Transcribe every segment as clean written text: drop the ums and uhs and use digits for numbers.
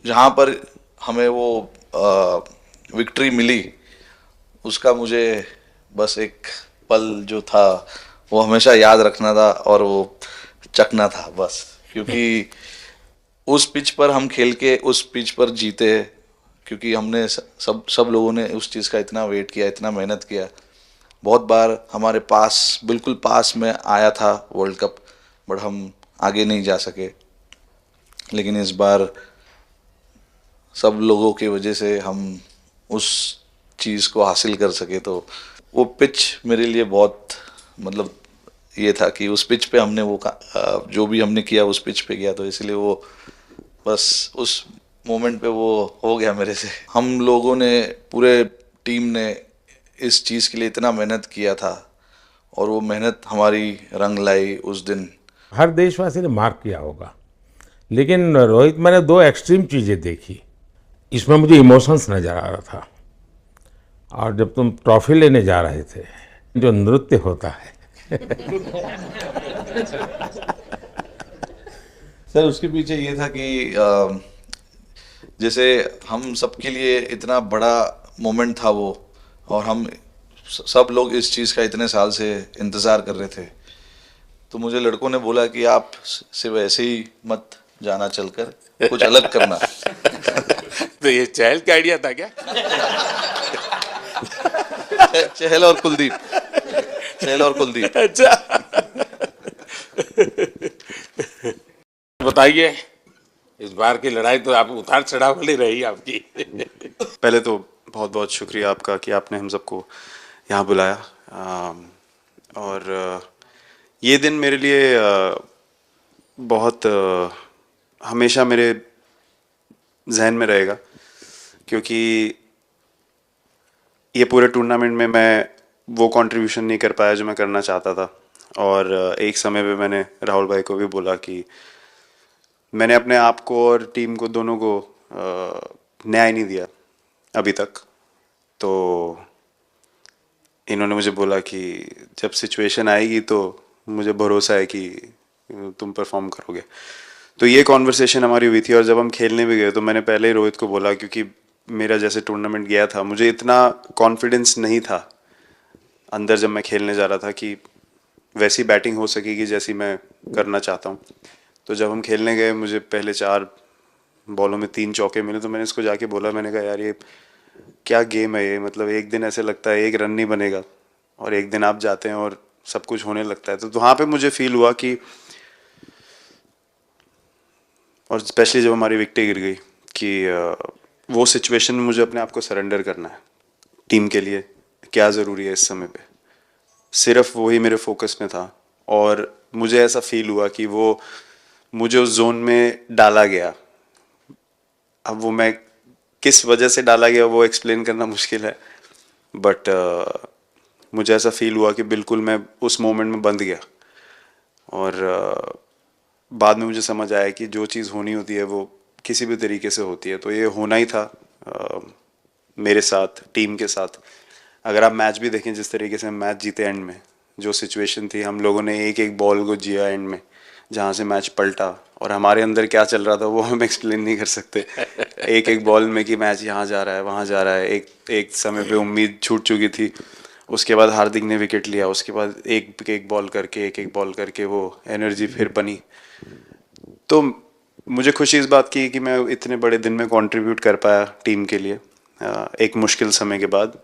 जहाँ पर हमें वो विक्ट्री मिली, उसका मुझे बस एक पल जो था वो हमेशा याद रखना था, और वो चखना था बस। क्योंकि उस पिच पर हम खेल के उस पिच पर जीते, क्योंकि हमने सब सब लोगों ने उस चीज़ का इतना वेट किया, इतना मेहनत किया। बहुत बार हमारे पास, बिल्कुल पास में आया था वर्ल्ड कप, बट हम आगे नहीं जा सके। लेकिन इस बार सब लोगों की वजह से हम उस चीज़ को हासिल कर सके। तो वो पिच मेरे लिए बहुत, मतलब ये था कि उस पिच पे हमने जो भी हमने किया उस पिच पे किया, तो इसलिए वो बस उस मोमेंट पे वो हो गया मेरे से। हम लोगों ने, पूरे टीम ने इस चीज़ के लिए इतना मेहनत किया था, और वो मेहनत हमारी रंग लाई उस दिन। हर देशवासी ने मार्क किया होगा, लेकिन रोहित, मैंने दो एक्सट्रीम चीजें देखी। इसमें मुझे इमोशंस नजर आ रहा था। और जब तुम ट्रॉफी लेने जा रहे थे, जो नृत्य होता है सर, उसके पीछे ये था कि जैसे हम सबके लिए इतना बड़ा मोमेंट था वो, और हम सब लोग इस चीज़ का इतने साल से इंतज़ार कर रहे थे। तो मुझे लड़कों ने बोला कि आप सिर्फ ऐसे ही मत जाना, चलकर कुछ अलग करना। तो ये चहल का आइडिया था क्या? चहल और कुलदीप, चहल और कुलदीप। अच्छा, बताइए, इस बार की लड़ाई तो आप उतार चढ़ाव वाली रही आपकी। पहले तो बहुत बहुत शुक्रिया आपका कि आपने हम सबको यहाँ बुलाया। और ये दिन मेरे लिए बहुत हमेशा मेरे जहन में रहेगा, क्योंकि ये पूरे टूर्नामेंट में मैं वो कंट्रीब्यूशन नहीं कर पाया जो मैं करना चाहता था। और एक समय पे मैंने राहुल भाई को भी बोला कि मैंने अपने आप को और टीम को, दोनों को न्याय नहीं दिया अभी तक। तो इन्होंने मुझे बोला कि जब सिचुएशन आएगी तो मुझे भरोसा है कि तुम परफॉर्म करोगे। तो ये कॉन्वर्सेशन हमारी हुई थी, और जब हम खेलने भी गए तो मैंने पहले ही रोहित को बोला, क्योंकि मेरा जैसे टूर्नामेंट गया था, मुझे इतना कॉन्फिडेंस नहीं था अंदर जब मैं खेलने जा रहा था कि वैसी बैटिंग हो सकेगी जैसी मैं करना चाहता हूँ। तो जब हम खेलने गए, मुझे पहले 4 बॉलों में 3 चौके मिले, तो मैंने इसको जाके बोला, मैंने कहा यार ये क्या गेम है ये, मतलब एक दिन ऐसे लगता है एक रन नहीं बनेगा, और एक दिन आप जाते हैं और सब कुछ होने लगता है। तो वहाँ पे मुझे फील हुआ कि, और स्पेशली जब हमारी विकेटें गिर गई, कि वो सिचुएशन में मुझे अपने आप को सरेंडर करना है। टीम के लिए क्या ज़रूरी है इस समय पे, सिर्फ वही मेरे फोकस में था। और मुझे ऐसा फील हुआ कि वो मुझे उस जोन में डाला गया। अब वो मैं किस वजह से डाला गया वो एक्सप्लेन करना मुश्किल है, बट मुझे ऐसा फील हुआ कि बिल्कुल मैं उस मोमेंट में बंध गया। और बाद में मुझे समझ आया कि जो चीज़ होनी होती है वो किसी भी तरीके से होती है। तो ये होना ही था मेरे साथ, टीम के साथ। अगर आप मैच भी देखें, जिस तरीके से हम मैच जीते एंड में, जो सिचुएशन थी, हम लोगों ने एक एक बॉल को जिया एंड में, जहाँ से मैच पलटा, और हमारे अंदर क्या चल रहा था वो हम एक्सप्लेन नहीं कर सकते। एक एक बॉल में कि मैच यहाँ जा रहा है, वहाँ जा रहा है। एक एक समय पे उम्मीद छूट चुकी थी, उसके बाद हार्दिक ने विकेट लिया, उसके बाद एक एक बॉल करके, एक एक बॉल करके वो एनर्जी फिर बनी। तो मुझे खुशी इस बात की कि मैं इतने बड़े दिन में कंट्रीब्यूट कर पाया टीम के लिए, एक मुश्किल समय के बाद।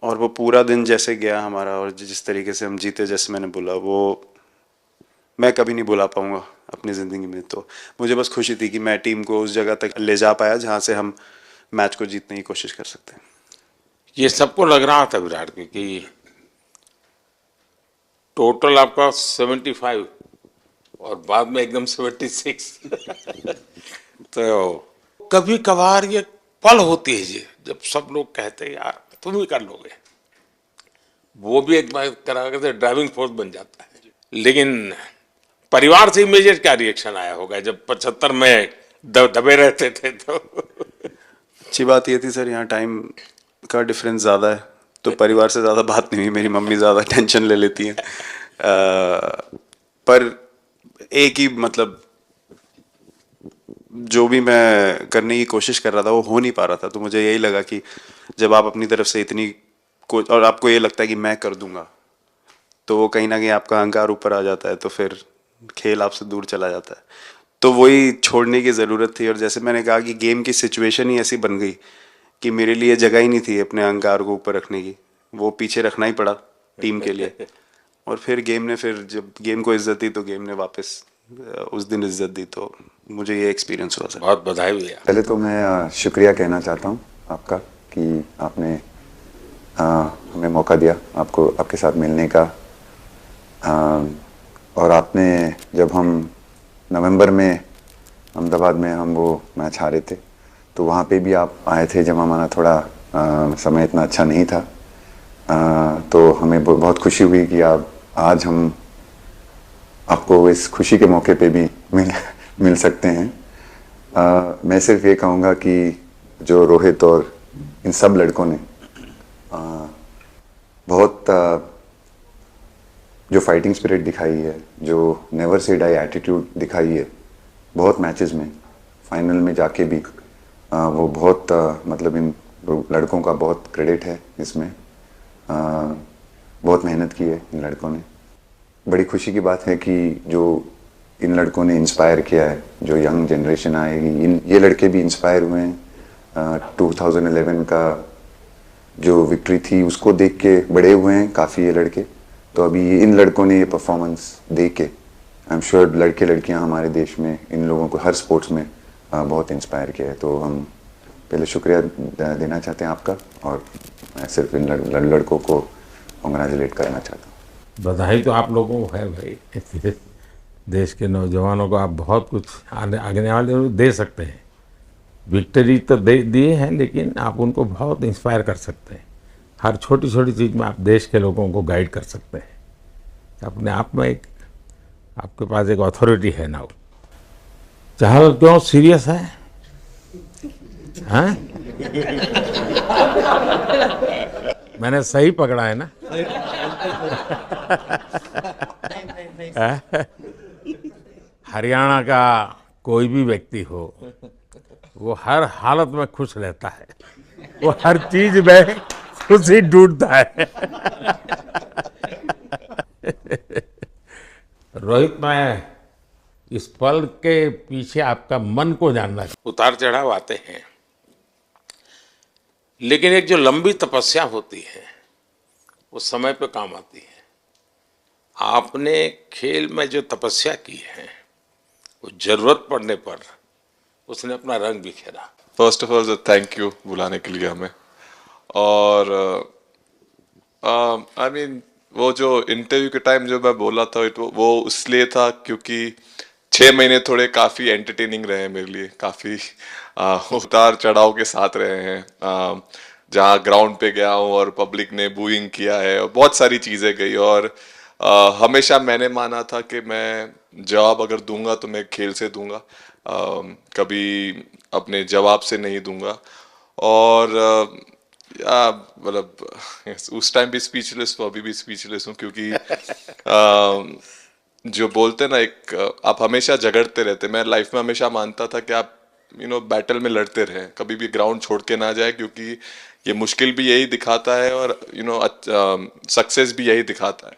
और वो पूरा दिन जैसे गया हमारा, और जिस तरीके से हम जीते, जैसे मैंने बोला, वो मैं कभी नहीं भुला पाऊंगा अपनी ज़िंदगी में। तो मुझे बस खुशी थी कि मैं टीम को उस जगह तक ले जा पाया जहाँ से हम मैच को जीतने की कोशिश कर सकते हैं। ये सबको लग रहा था विराट की कि टोटल आपका 75 और बाद में एकदम 76। तो कभी कभार ये पल होती है जी, जब सब लोग कहते हैं यार तुम ही कर लोगे, वो भी एक बार करा के ड्राइविंग फोर्स बन जाता है। लेकिन परिवार से इमीडिएट क्या रिएक्शन आया होगा जब 75 में दबे रहते थे? तो अच्छी बात ये थी सर, यहाँ टाइम का डिफरेंस ज़्यादा है, तो परिवार से ज़्यादा बात नहीं हुई। मेरी मम्मी ज़्यादा टेंशन ले लेती हैं। पर एक ही, मतलब जो भी मैं करने की कोशिश कर रहा था वो हो नहीं पा रहा था। तो मुझे यही लगा कि जब आप अपनी तरफ से इतनी और आपको ये लगता है कि मैं कर दूंगा, तो वो कहीं ना कहीं आपका अहंकार ऊपर आ जाता है, तो फिर खेल आपसे दूर चला जाता है। तो वही छोड़ने की ज़रूरत थी। और जैसे मैंने कहा कि गेम की सिचुएशन ही ऐसी बन गई कि मेरे लिए जगह ही नहीं थी अपने अहंकार को ऊपर रखने की, वो पीछे रखना ही पड़ा टीम के लिए। और फिर गेम ने, फिर जब गेम को इज्जत दी तो गेम ने वापस उस दिन इज्जत दी। तो मुझे ये एक्सपीरियंस हुआ सर। बहुत बधाई भैया। पहले तो मैं शुक्रिया कहना चाहता हूँ आपका कि आपने हमें मौका दिया आपको आपके साथ मिलने का। और आपने, जब हम नवंबर में अहमदाबाद में हम वो मैच हारे थे, तो वहाँ पे भी आप आए थे जब हमारा थोड़ा समय इतना अच्छा नहीं था। तो हमें बहुत खुशी हुई कि आप आज हम आपको इस खुशी के मौके पे भी मिल सकते हैं। मैं सिर्फ ये कहूँगा कि जो रोहित और इन सब लड़कों ने बहुत जो फाइटिंग स्पिरिट दिखाई है, जो नेवर से डाई एटीट्यूड दिखाई है बहुत मैचेस में, फाइनल में जाके भी वो बहुत मतलब इन लड़कों का बहुत क्रेडिट है इसमें। बहुत मेहनत की है इन लड़कों ने। बड़ी खुशी की बात है कि जो इन लड़कों ने इंस्पायर किया है, जो यंग जनरेशन आएगी, ये लड़के भी इंस्पायर हुए हैं। 2011 का जो विक्ट्री थी उसको देख के बड़े हुए हैं काफ़ी ये लड़के। तो अभी इन लड़कों ने ये परफॉर्मेंस दे के, आई एम श्योर लड़के लड़कियां हमारे देश में इन लोगों को हर स्पोर्ट्स में बहुत इंस्पायर किया है। तो हम पहले शुक्रिया देना चाहते हैं आपका, और मैं सिर्फ इन लड़कों को कॉन्ग्रेचुलेट करना चाहता हूँ। बधाई तो आप लोगों को है भाई। देश के नौजवानों को आप बहुत कुछ आगे वाले दे सकते हैं। विक्ट्री तो दे दिए हैं, लेकिन आप उनको बहुत इंस्पायर कर सकते हैं। हर छोटी छोटी चीज़ में आप देश के लोगों को गाइड कर सकते हैं। अपने आप में एक आपके पास एक अथॉरिटी है नाउ। चहल क्यों सीरियस है? हाँ? मैंने सही पकड़ा है ना? हरियाणा का कोई भी व्यक्ति हो, वो हर हालत में खुश रहता है। वो हर चीज में खुशी ढूंढता है। रोहित, मैं इस पल के पीछे आपका मन को जानना चाहिए। उतार चढ़ाव आते हैं, लेकिन एक जो लंबी तपस्या होती है वो समय पे काम आती है। आपने खेल में जो तपस्या की है वो जरूरत पड़ने पर उसने अपना रंग बिखेरा। First of all thank you बुलाने के लिए हमें। और आई मीन वो जो इंटरव्यू के टाइम जो मैं बोला था वो इसलिए था क्योंकि 6 महीने थोड़े काफ़ी एंटरटेनिंग रहे हैं मेरे लिए। काफ़ी उतार चढ़ाव के साथ रहे हैं। जहाँ ग्राउंड पे गया हूँ और पब्लिक ने बूइंग किया है और बहुत सारी चीज़ें गई। और हमेशा मैंने माना था कि मैं जवाब अगर दूंगा तो मैं खेल से दूंगा, कभी अपने जवाब से नहीं दूंगा। और मतलब उस टाइम भी स्पीचलेस हूँ, अभी भी स्पीचलेस हूँ, क्योंकि जो बोलते ना, एक आप हमेशा झगड़ते रहते। मैं लाइफ में हमेशा मानता था कि आप बैटल में लड़ते रहें, कभी भी ग्राउंड छोड़ के ना जाए, क्योंकि ये मुश्किल भी यही दिखाता है और सक्सेस भी यही दिखाता है।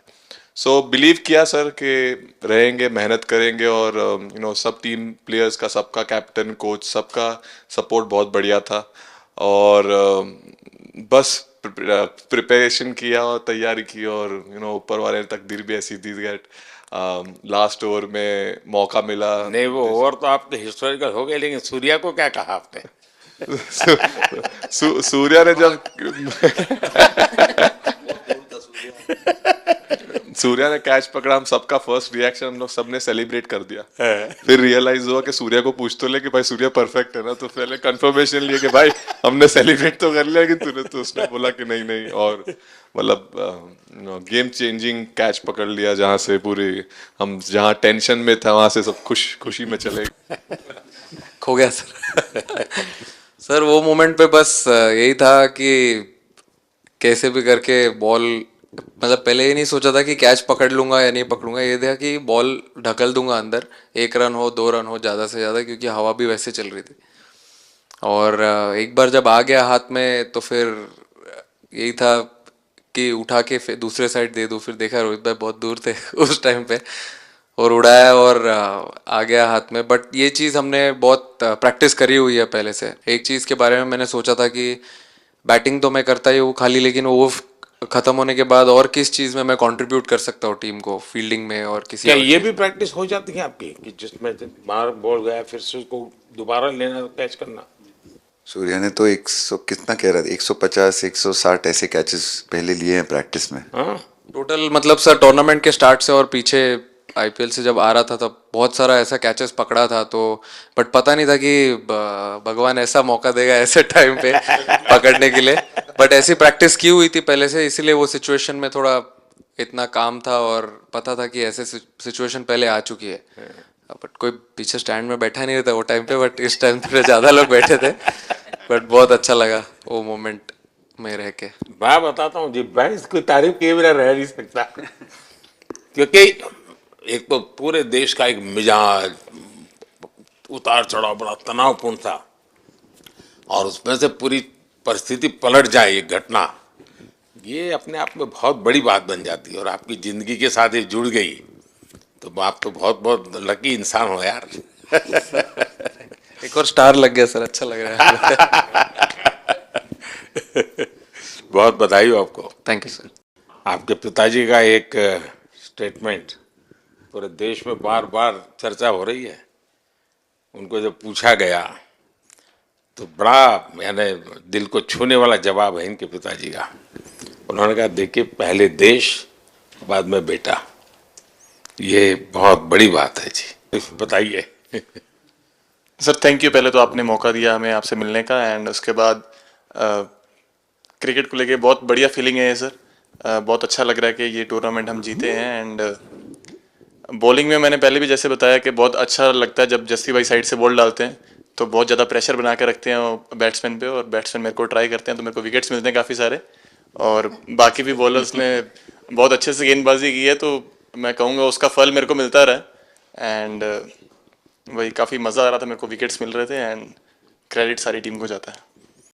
सो बिलीव किया सर कि रहेंगे, मेहनत करेंगे। और सब टीम प्लेयर्स का, सबका कैप्टन, कोच, सबका सपोर्ट बहुत बढ़िया था। और बस प्रिपरेशन किया और तैयारी की, और ऊपर वाले ने तकदीर भी ऐसी दी गेट लास्ट ओवर में मौका मिला। नहीं, वो ओवर तो आपके हिस्टोरिकल हो गए, लेकिन सूर्या को क्या कहा आपने? सूर्या ने जब सूर्या ने कैच पकड़ा, हम सबका फर्स्ट रिएक्शन, हम लोग सबने सेलिब्रेट कर दिया। फिर रियलाइज हुआ कि सूर्या को पूछ तो ले कि भाई सूर्या परफेक्ट है ना, तो पहले कंफर्मेशन लिए कि भाई हमने सेलिब्रेट तो कर लिया, लेकिन तूने तो उसने बोला कि नहीं नहीं। और मतलब गेम चेंजिंग कैच पकड़ लिया, जहाँ से पूरी हम जहाँ टेंशन में था वहां से सब खुशी में चले खो गया सर। सर वो मोमेंट पे बस यही था कि कैसे भी करके बॉल मतलब पहले ही नहीं सोचा था कि कैच पकड़ लूंगा या नहीं पकड़ूंगा, ये था कि बॉल ढकल दूंगा अंदर, 1 रन हो 2 रन हो ज़्यादा से ज़्यादा, क्योंकि हवा भी वैसे चल रही थी। और एक बार जब आ गया हाथ में तो फिर यही था कि उठा के फिर दूसरे साइड दे दूँ। फिर देखा रोहित भाई बहुत दूर थे उस टाइम पे, और उड़ाया और आ गया हाथ में। बट ये चीज़ हमने बहुत प्रैक्टिस करी हुई है पहले से। एक चीज़ के बारे में मैंने सोचा था कि बैटिंग तो मैं करता ही हूँ खाली, लेकिन वो ख़त्म होने के बाद और किस चीज़ में मैं कंट्रीब्यूट कर सकता हूँ टीम को, फील्डिंग में और किसी क्या और ये चीज़ भी में। प्रैक्टिस हो जाती है आपकी कि जिसमें बाहर बॉल गया फिर से उसको दोबारा लेना, कैच करना? सूर्या ने तो 100 कितना कह रहा था, 150 160 ऐसे कैचेस पहले लिए हैं प्रैक्टिस में। हाँ, टोटल मतलब सर टूर्नामेंट के स्टार्ट से और पीछे आईपीएल से जब आ रहा था तब बहुत सारा ऐसा कैचेस पकड़ा था। तो बट पता नहीं था कि भगवान ऐसा मौका देगा ऐसे टाइम पे पकड़ने के लिए। बट ऐसी प्रैक्टिस की हुई थी पहले से, इसीलिए वो सिचुएशन में थोड़ा इतना काम था और पता था कि ऐसे सिचुएशन पहले आ चुकी है। बट कोई पीछे स्टैंड में बैठा नहीं रहता वो टाइम पे, बट इस टाइम पे ज़्यादा लोग बैठे थे। बट बहुत अच्छा लगा वो मोमेंट में रह के। मैं बताता हूँ जी, मैं इसकी तारीफ किए बिना रह नहीं सकता। क्योंकि एक तो पूरे देश का एक मिजाज, उतार चढ़ाव बड़ा तनावपूर्ण था, और उसमें से पूरी परिस्थिति पलट जाए, ये घटना, ये अपने आप में बहुत बड़ी बात बन जाती है और आपकी जिंदगी के साथ ये जुड़ गई, तो आप तो बहुत बहुत लकी इंसान हो यार। एक और स्टार लग गया सर, अच्छा लग रहा है। बहुत बधाई हो आपको। Thank you sir. आपके पिताजी का एक स्टेटमेंट पूरे देश में बार बार चर्चा हो रही है। उनको जब पूछा गया तो बड़ा यानी दिल को छूने वाला जवाब है इनके पिताजी का। उन्होंने कहा, देखिए पहले देश बाद में बेटा, ये बहुत बड़ी बात है जी, बताइए। सर थैंक यू, पहले तो आपने मौका दिया हमें आपसे मिलने का, एंड उसके बाद क्रिकेट को लेके बहुत बढ़िया फीलिंग है सर। बहुत अच्छा लग रहा है कि ये टूर्नामेंट हम जीते हैं। एंड बॉलिंग में मैंने पहले भी जैसे बताया कि बहुत अच्छा लगता है जब जस्सी भाई साइड से बॉल डालते हैं, तो बहुत ज़्यादा प्रेशर बना के रखते हैं बैट्समैन पे, और बैट्समैन मेरे को ट्राई करते हैं तो मेरे को विकेट्स मिलते हैं काफ़ी सारे। और बाकी भी बॉलर्स ने बहुत अच्छे से गेंदबाजी की है, तो मैं कहूँगा उसका फल मेरे को मिलता रहा। एंड वही काफ़ी मज़ा आ रहा था, मेरे को विकेट्स मिल रहे थे, एंड क्रेडिट सारी टीम को जाता है।